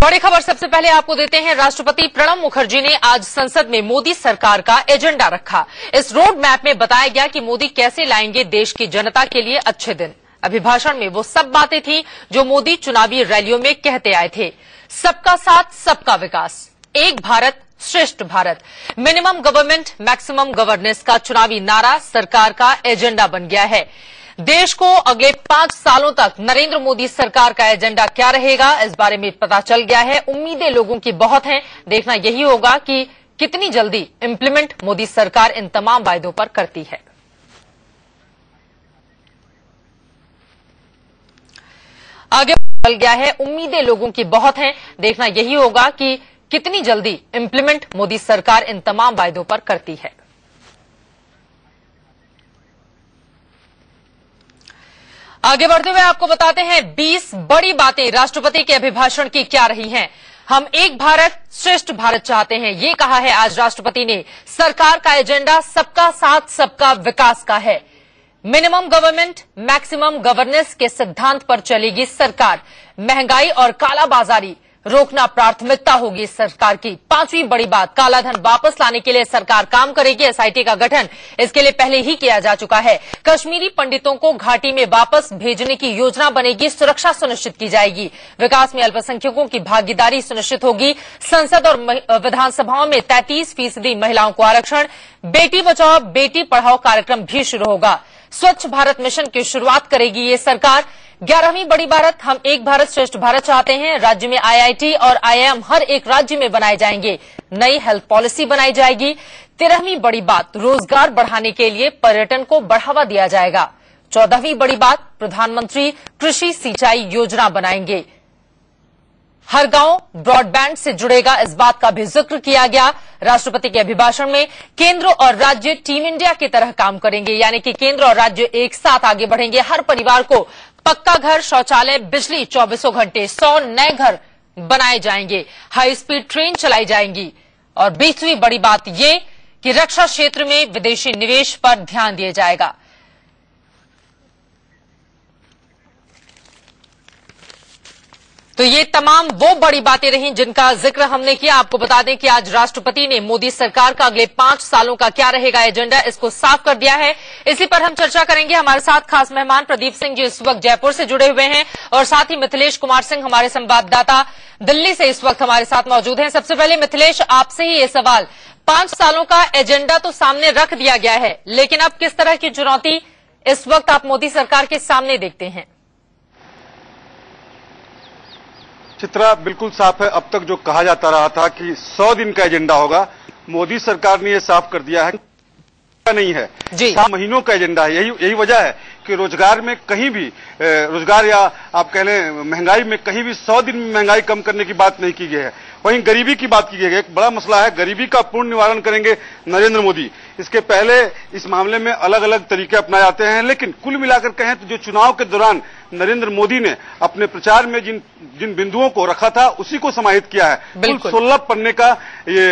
बड़ी खबर सबसे पहले आपको देते हैं। राष्ट्रपति प्रणब मुखर्जी ने आज संसद में मोदी सरकार का एजेंडा रखा। इस रोड मैप में बताया गया कि मोदी कैसे लाएंगे देश की जनता के लिए अच्छे दिन। अभिभाषण में वो सब बातें थी जो मोदी चुनावी रैलियों में कहते आए थे। सबका साथ, सबका विकास, एक भारत श्रेष्ठ Bharat, minimum government maximum governance का चुनावी नारा सरकार का एजेंडा बन गया है। देश को अगले 5 सालों तक नरेंद्र मोदी सरकार का एजेंडा क्या रहेगा, इस बारे में पता चल गया है। उम्मीदें लोगों की बहुत हैं। देखना यही होगा कि कितनी जल्दी इंप्लीमेंट मोदी सरकार इन तमाम वायदों पर करती है। आगे चल गया है। उम्मीदें लोगों की बहुत हैं। देखना यही होगा कि कितनी जल्दी इंप्लीमेंट मोदी सरकार इन तमाम वायदों पर करती है। आगे बढ़ते हुए आपको बताते हैं 20 बड़ी बातें राष्ट्रपति के अभिभाषण की क्या रही हैं। हम एक भारत श्रेष्ठ भारत चाहते हैं, ये कहा है आज राष्ट्रपति ने। सरकार का एजेंडा सबका साथ, सबका विकास का है। मिनिमम गवर्नमेंट मैक्सिमम गवर्नेंस के सिद्धांत पर चलेगी सरकार। महंगाई और कालाबाजारी रोकना प्राथमिकता होगी सरकार की। 5वीं बड़ी बात, कालाधन वापस लाने के लिए सरकार काम करेगी। एसआईटी का गठन इसके लिए पहले ही किया जा चुका है। कश्मीरी पंडितों को घाटी में वापस भेजने की योजना बनेगी। सुरक्षा सुनिश्चित की जाएगी। विकास में अल्पसंख्यकों की भागीदारी सुनिश्चित होगी। संसद और विधानसभाओं में 33% महिलाओं को आरक्षण। बेटी बचाओ बेटी पढ़ाओ कार्यक्रम भी शुरू होगा। स्वच्छ भारत मिशन की शुरुआत करेगी ये सरकार। 11वीं बड़ी बात, हम एक भारत श्रेष्ठ भारत चाहते हैं। राज्य में आईआईटी और आईआईएम हर एक राज्य में बनाए जाएंगे। नई हेल्थ पॉलिसी बनाई जाएगी। 13वीं बड़ी बात, रोजगार बढ़ाने के लिए पर्यटन को बढ़ावा दिया जाएगा। 14वीं बड़ी बात, प्रधानमंत्री कृषि सिंचाई योजना बनाएंगे। हर गांव ब्रॉडबैंड से जुड़ेगा, इस बात का भी जिक्र किया गया राष्ट्रपति के अभिभाषण में। केंद्र और राज्य टीम इंडिया की तरह काम करेंगे, यानी कि केंद्र और राज्य एक साथ आगे बढ़ेंगे। हर परिवार को पक्का घर, शौचालय, बिजली 24 घंटे, 100 नए घर बनाए जाएंगे। हाई स्पीड ट्रेन चलाई जाएंगी। और 20वीं बड़ी बात ये कि रक्षा क्षेत्र में विदेशी निवेश पर ध्यान दिया जाएगा। तो ये तमाम वो बड़ी बातें रहीं जिनका जिक्र हमने किया। आपको बता दें कि आज राष्ट्रपति ने मोदी सरकार का अगले 5 सालों का क्या रहेगा एजेंडा, इसको साफ कर दिया है। इसी पर हम चर्चा करेंगे। हमारे साथ खास मेहमान प्रदीप सिंह जी इस वक्त जयपुर से जुड़े हुए हैं और साथ ही मिथिलेश कुमार सिंह हमारे संवाददाता दिल्ली से इस वक्त हमारे साथ मौजूद हैं। सबसे पहले मिथिलेश, आपसे ही ये सवाल, 5 सालों का एजेंडा तो सामने रख दिया गया है, लेकिन अब किस तरह की चुनौती इस वक्त आप मोदी सरकार के सामने देखते हैं? चित्रा, बिल्कुल साफ है। अब तक जो कहा जाता रहा था कि 100 दिन का एजेंडा होगा, मोदी सरकार ने यह साफ कर दिया है नहीं है जी। 7 महीनों का एजेंडा है। यही वजह है कि रोजगार में कहीं भी रोजगार या आप कह लें महंगाई में कहीं भी 100 दिन में महंगाई कम करने की बात नहीं की गई है। वहीं गरीबी की बात की गई है। एक बड़ा मसला है, गरीबी का पूर्ण निवारण करेंगे नरेंद्र मोदी। इसके पहले इस मामले में अलग अलग तरीके अपनाए जाते हैं, लेकिन कुल मिलाकर कहें तो जो चुनाव के दौरान नरेंद्र मोदी ने अपने प्रचार में जिन बिंदुओं को रखा था उसी को समाहित किया है। कुल 16 पन्ने का ये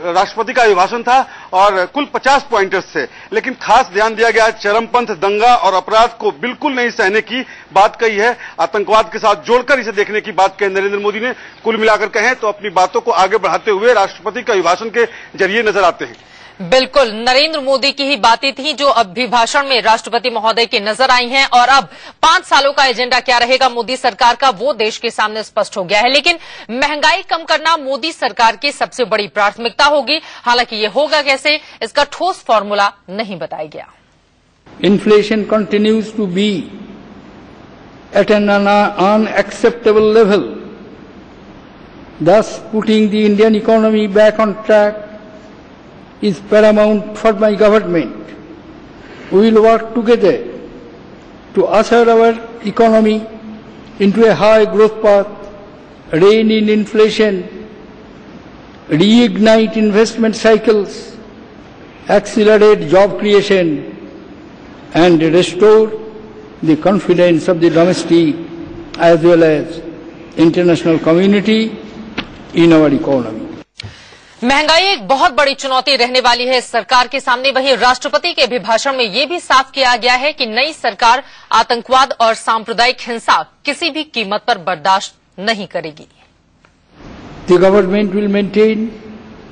राष्ट्रपति का अभिभाषण था और कुल 50 पॉइंटर्स थे, लेकिन खास ध्यान दिया गया चरमपंथ, दंगा और अपराध को बिल्कुल नहीं सहने की बात कही है। आतंकवाद के साथ जोड़कर इसे देखने की बात कही नरेंद्र मोदी ने। कुल मिलाकर कहें तो अपनी बातों को आगे बढ़ाते हुए राष्ट्रपति के अभिभाषण के जरिए नजर आते हैं। बिल्कुल, नरेंद्र मोदी की ही बातें थी जो अभिभाषण में राष्ट्रपति महोदय की नजर आई हैं। और अब 5 सालों का एजेंडा क्या रहेगा मोदी सरकार का, वो देश के सामने स्पष्ट हो गया है। लेकिन महंगाई कम करना मोदी सरकार की सबसे बड़ी प्राथमिकता होगी। हालांकि ये होगा कैसे, इसका ठोस फॉर्मूला नहीं बताया गया। Inflation continues to be at an unacceptable level, thus putting the Indian economy back on track is paramount for my government. We will work together to usher our economy into a high growth path, rein in inflation, reignite investment cycles, accelerate job creation, and restore the confidence of the domestic as well as international community in our economy. महंगाई एक बहुत बड़ी चुनौती रहने वाली है सरकार के सामने। वहीं राष्ट्रपति के अभिभाषण में यह भी साफ किया गया है कि नई सरकार आतंकवाद और सांप्रदायिक हिंसा किसी भी कीमत पर बर्दाश्त नहीं करेगी। The government will maintain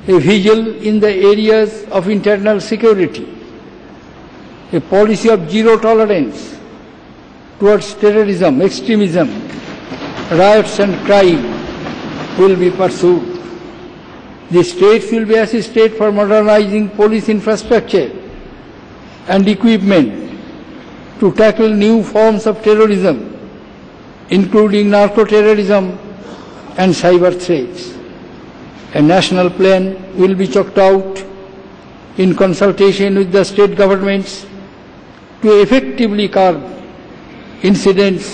a vigil in the areas of internal security. A policy of zero tolerance towards terrorism, extremism, riots and crime will be pursued. The states will be assisted for modernizing police infrastructure and equipment to tackle new forms of terrorism, including narco-terrorism and cyber threats. A national plan will be chalked out in consultation with the state governments to effectively curb incidents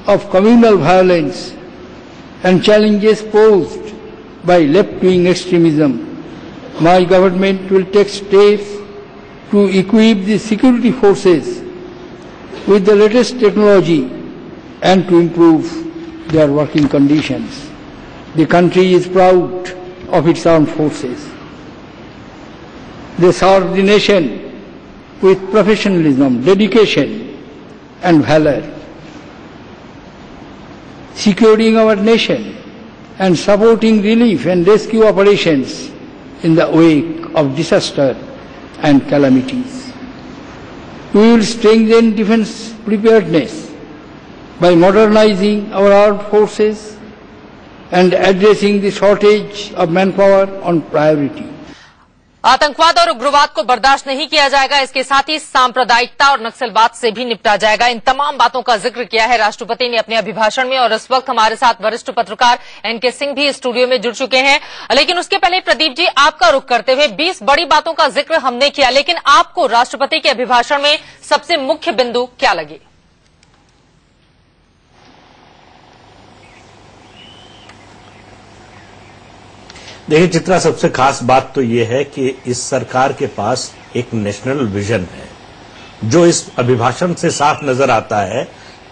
of communal violence and challenges posed by left-wing extremism. My government will take steps to equip the security forces with the latest technology and to improve their working conditions. The country is proud of its armed forces. They serve the nation with professionalism, dedication and valor. Securing our nation and supporting relief and rescue operations in the wake of disaster and calamities. We will strengthen defense preparedness by modernizing our armed forces and addressing the shortage of manpower on priority. आतंकवाद और उग्रवाद को बर्दाश्त नहीं किया जाएगा, इसके साथ ही सांप्रदायिकता और नक्सलवाद से भी निपटा जाएगा। इन तमाम बातों का जिक्र किया है राष्ट्रपति ने अपने अभिभाषण में और इस वक्त हमारे साथ वरिष्ठ पत्रकार एनके सिंह भी स्टूडियो में जुड़ चुके हैं। लेकिन उसके पहले प्रदीप जी, आपका रुख करते हुए 20 बड़ी बातों का जिक्र हमने किया, लेकिन आपको राष्ट्रपति के अभिभाषण में सबसे मुख्य बिंदु क्या लगे? देखिए चित्रा, सबसे खास बात तो ये है कि इस सरकार के पास एक नेशनल विजन है, जो इस अभिभाषण से साफ नजर आता है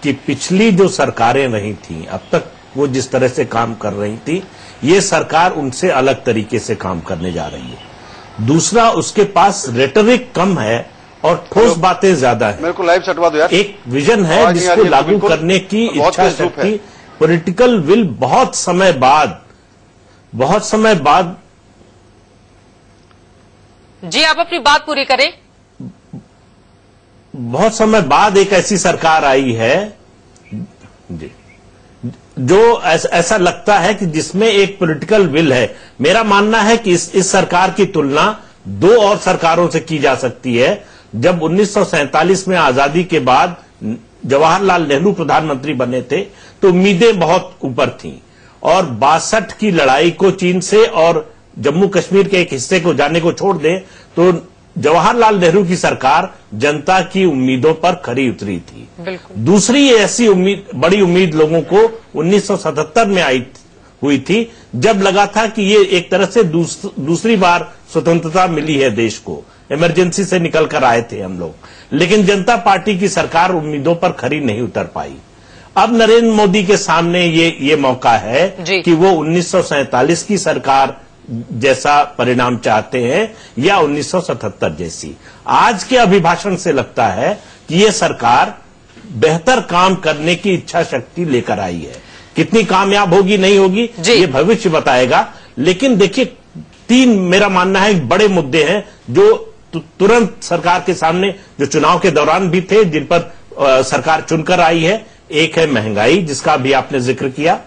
कि पिछली जो सरकारें रही थीं, अब तक वो जिस तरह से काम कर रही थी, ये सरकार उनसे अलग तरीके से काम करने जा रही है। दूसरा, उसके पास रेटरिक कम है और ठोस बातें ज्यादा है। मेरे को लाइव सटवा दो यार। एक विजन है जिसको लागू करने की इच्छा शक्ति, पॉलिटिकल विल बहुत समय बाद जी, आप अपनी बात पूरी करें। बहुत समय बाद एक ऐसी सरकार आई है जी, जो ऐसा लगता है कि जिसमें एक पॉलिटिकल विल है। मेरा मानना है कि इस सरकार की तुलना दो और सरकारों से की जा सकती है। जब 1947 में आजादी के बाद जवाहरलाल नेहरू प्रधानमंत्री बने थे तो उम्मीदें बहुत ऊपर थीं और 62 की लड़ाई को चीन से और जम्मू कश्मीर के एक हिस्से को जाने को छोड़ दें तो जवाहरलाल नेहरू की सरकार जनता की उम्मीदों पर खरी उतरी थी। दूसरी ऐसी बड़ी उम्मीद लोगों को 1977 में हुई थी, जब लगा था कि ये एक तरह से दूसरी बार स्वतंत्रता मिली है देश को। इमरजेंसी से निकल कर आए थे हम लोग, लेकिन जनता पार्टी की सरकार उम्मीदों पर खरी नहीं उतर पाई। अब नरेंद्र मोदी के सामने ये मौका है कि वो 1947 की सरकार जैसा परिणाम चाहते हैं या 1977 जैसी। आज के अभिभाषण से लगता है कि ये सरकार बेहतर काम करने की इच्छा शक्ति लेकर आई है। कितनी कामयाब होगी नहीं होगी ये भविष्य बताएगा, लेकिन देखिए मेरा मानना है बड़े मुद्दे हैं जो तुरंत सरकार के सामने, जो चुनाव के दौरान भी थे, जिन पर सरकार चुनकर आई है। एक है महंगाई, जिसका भी आपने जिक्र किया।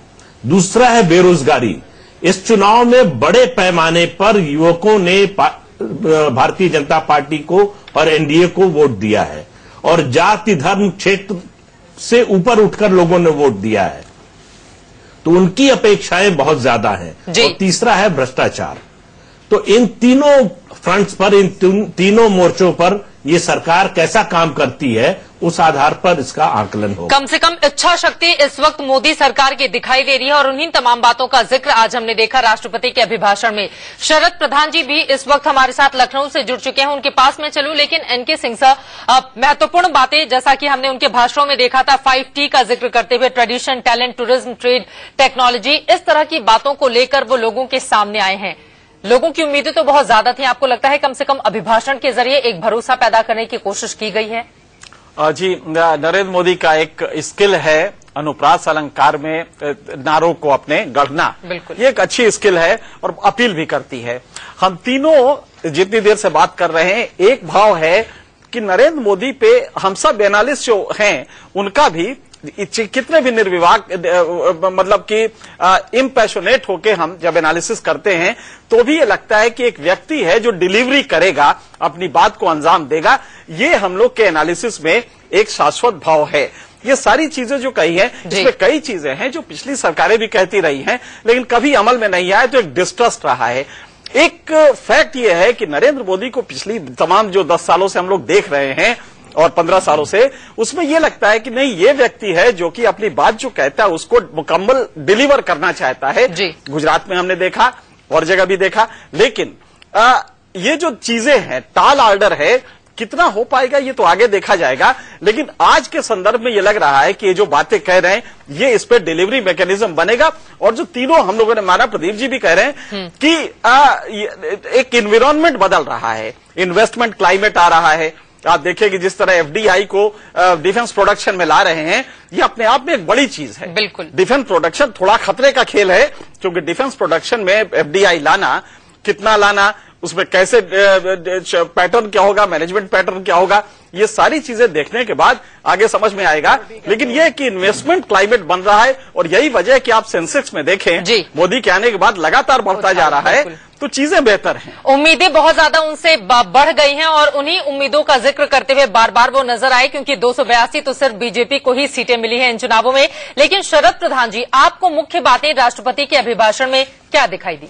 दूसरा है बेरोजगारी। इस चुनाव में बड़े पैमाने पर युवकों ने भारतीय जनता पार्टी को और एनडीए को वोट दिया है और जाति धर्म क्षेत्र से ऊपर उठकर लोगों ने वोट दिया है, तो उनकी अपेक्षाएं बहुत ज्यादा हैं। और तीसरा है भ्रष्टाचार। तो इन तीनों फ्रंट्स पर, इन तीनों मोर्चों पर ये सरकार कैसा काम करती है, उस आधार पर इसका आकलन होगा। कम से कम इच्छा शक्ति इस वक्त मोदी सरकार की दिखाई दे रही है और उन्हीं तमाम बातों का जिक्र आज हमने देखा राष्ट्रपति के अभिभाषण में। शरद प्रधान जी भी इस वक्त हमारे साथ लखनऊ से जुड़ चुके हैं, उनके पास में चलूं। लेकिन एनके सिंह साहब, महत्वपूर्ण बातें जैसा कि हमने उनके भाषणों में देखा था, 5T का जिक्र करते हुए tradition, talent, tourism, trade, technology, इस तरह की बातों को लेकर वो लोगों के सामने आए हैं। लोगों की उम्मीदें तो बहुत ज्यादा थी। आपको लगता है कम से कम अभिभाषण के जरिए एक भरोसा पैदा करने की कोशिश की गई है? जी, नरेंद्र मोदी का एक स्किल है अनुप्रास अलंकार में नारों को अपने गढ़ना, ये एक अच्छी स्किल है और अपील भी करती है। हम तीनों जितनी देर से बात कर रहे हैं, एक भाव है कि नरेंद्र मोदी पे हम सब एनालिस्ट जो हैं उनका भी कितने भी निर्विवाद मतलब कि इम्पैशनेट होके हम जब एनालिसिस करते हैं तो भी ये लगता है कि एक व्यक्ति है जो डिलीवरी करेगा, अपनी बात को अंजाम देगा। ये हम लोग के एनालिसिस में एक शाश्वत भाव है। ये सारी चीजें जो कही है, इसमें कई चीजें हैं जो पिछली सरकारें भी कहती रही हैं, लेकिन कभी अमल में नहीं आए, तो एक डिस्ट्रस्ट रहा है। एक फैक्ट ये है कि नरेंद्र मोदी को पिछली तमाम जो 10 सालों से हम लोग देख रहे हैं और 15 सालों से, उसमें यह लगता है कि नहीं, ये व्यक्ति है जो कि अपनी बात जो कहता है उसको मुकम्मल डिलीवर करना चाहता है। गुजरात में हमने देखा और जगह भी देखा, लेकिन ये जो चीजें हैं, टाल ऑर्डर है, कितना हो पाएगा ये तो आगे देखा जाएगा। लेकिन आज के संदर्भ में ये लग रहा है कि ये जो बातें कह रहे हैं ये इस पे डिलीवरी मैकेनिज्म बनेगा। और जो तीनों हम लोगों ने माना, प्रदीप जी भी कह रहे हैं कि एक एनवायरनमेंट बदल रहा है, इन्वेस्टमेंट क्लाइमेट आ रहा है। आप देखिए कि जिस तरह एफडीआई को डिफेंस प्रोडक्शन में ला रहे हैं, ये अपने आप में एक बड़ी चीज है। बिल्कुल, डिफेंस प्रोडक्शन थोड़ा खतरे का खेल है, क्योंकि डिफेंस प्रोडक्शन में एफडीआई लाना, कितना लाना, उसमें कैसे पैटर्न क्या होगा, मैनेजमेंट पैटर्न क्या होगा, ये सारी चीजें देखने के बाद आगे समझ में आएगा। लेकिन यह कि इन्वेस्टमेंट क्लाइमेट बन रहा है और यही वजह है कि आप सेंसेक्स में देखें, मोदी के आने के बाद लगातार बढ़ता जा रहा है, तो चीजें बेहतर हैं। उम्मीदें बहुत ज्यादा उनसे बढ़ गई हैं और उन्हीं उम्मीदों का जिक्र करते हुए बार बार वो नजर आए, क्योंकि 282 तो सिर्फ बीजेपी को ही सीटें मिली हैं इन चुनावों में। लेकिन शरद प्रधान जी, आपको मुख्य बातें राष्ट्रपति के अभिभाषण में क्या दिखाई दी?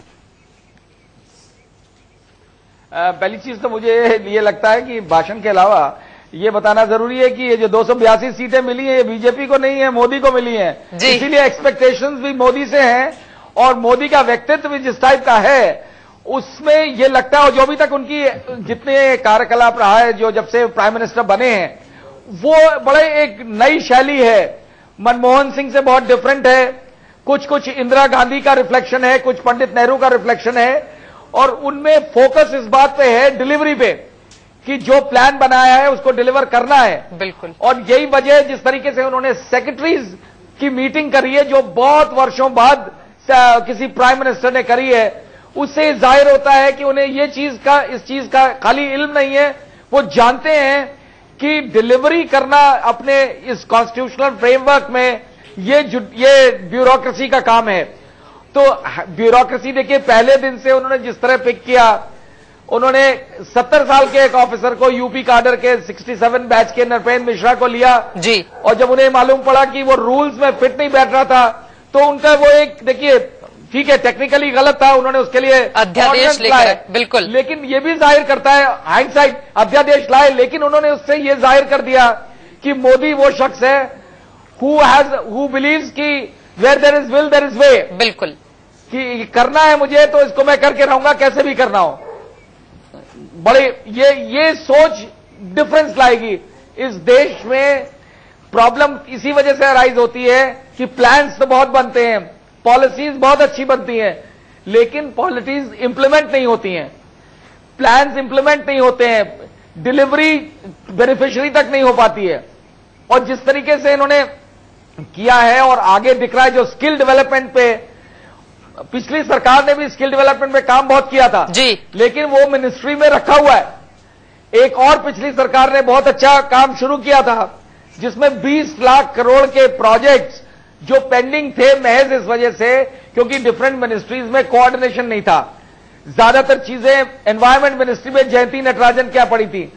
पहली चीज तो मुझे ये लगता है कि भाषण के अलावा ये बताना जरूरी है कि ये जो 282 सीटें मिली हैं, ये बीजेपी को नहीं है, मोदी को मिली हैं। इसीलिए एक्सपेक्टेशंस भी मोदी से हैं और मोदी का व्यक्तित्व भी जिस टाइप का है, उसमें ये लगता है, और जो भी तक उनकी जितने कार्यकलाप रहा है, जो जब से प्राइम मिनिस्टर बने हैं, वो बड़े एक नई शैली है, मनमोहन सिंह से बहुत डिफरेंट है, कुछ इंदिरा गांधी का रिफ्लेक्शन है, कुछ पंडित नेहरू का रिफ्लेक्शन है, और उनमें फोकस इस बात पे है, डिलीवरी पे, कि जो प्लान बनाया है उसको डिलीवर करना है। बिल्कुल, और यही वजह है जिस तरीके से उन्होंने सेक्रेटरीज की मीटिंग करी है, जो बहुत वर्षों बाद किसी प्राइम मिनिस्टर ने करी है, उससे जाहिर होता है कि उन्हें इस चीज का खाली इल्म नहीं है, वो जानते हैं कि डिलीवरी करना अपने इस कॉन्स्टिट्यूशनल फ्रेमवर्क में ये ब्यूरोक्रेसी का काम है। तो ब्यूरोक्रेसी देखिए, पहले दिन से उन्होंने जिस तरह पिक किया, उन्होंने 70 साल के एक ऑफिसर को, यूपी काडर के 67 बैच के नरपेंद्र मिश्रा को लिया जी, और जब उन्हें मालूम पड़ा कि वो रूल्स में फिट नहीं बैठ रहा था, तो उनका वो एक, देखिए ठीक है टेक्निकली गलत था, उन्होंने उसके लिए अध्यादेश लाए, बिल्कुल, लेकिन ये भी जाहिर करता है, हाइंडसाइट अध्यादेश लाए, लेकिन उन्होंने उससे ये जाहिर कर दिया कि मोदी वो शख्स है हु बिलीव्स कि where there is will there is way. बिल्कुल, कि करना है मुझे तो इसको मैं करके रहूंगा, कैसे भी करना हो। बड़े ये सोच डिफरेंस लाएगी इस देश में। प्रॉब्लम इसी वजह से अराइज होती है कि प्लान्स तो बहुत बनते हैं, पॉलिसीज बहुत अच्छी बनती हैं, लेकिन पॉलिसीज इंप्लीमेंट नहीं होती हैं, प्लान्स इंप्लीमेंट नहीं होते हैं, डिलीवरी बेनिफिशियरी तक नहीं हो पाती है। और जिस तरीके से इन्होंने किया है और आगे दिख रहा है, जो स्किल डेवलपमेंट पे, पिछली सरकार ने भी स्किल डेवलपमेंट में काम बहुत किया था जी, लेकिन वो मिनिस्ट्री में रखा हुआ है। एक और पिछली सरकार ने बहुत अच्छा काम शुरू किया था, जिसमें 20 लाख करोड़ के प्रोजेक्ट्स जो पेंडिंग थे, महज इस वजह से क्योंकि डिफरेंट मिनिस्ट्रीज में कोऑर्डिनेशन नहीं था। ज्यादातर चीजें एनवायरमेंट मिनिस्ट्री में जयंती नटराजन क्या पड़ी थी,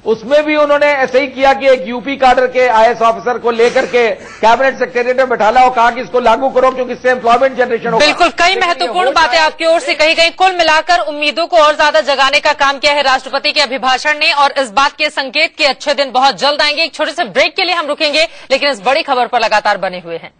उसमें भी उन्होंने ऐसे ही किया कि एक यूपी काडर के आईएएस ऑफिसर को लेकर के कैबिनेट सेक्रेटरीट में बैठाला और कहा कि इसको लागू करो क्योंकि इससे एम्प्लॉयमेंट जनरेशन होगा। बिल्कुल, कई महत्वपूर्ण बातें आपकी ओर से कही गई। कुल मिलाकर उम्मीदों को और ज्यादा जगाने का काम किया है राष्ट्रपति के अभिभाषण ने, और इस बात के संकेत के अच्छे दिन बहुत जल्द आएंगे। एक छोटे से ब्रेक के लिए हम रुकेंगे, लेकिन इस बड़ी खबर पर लगातार बने हुए हैं।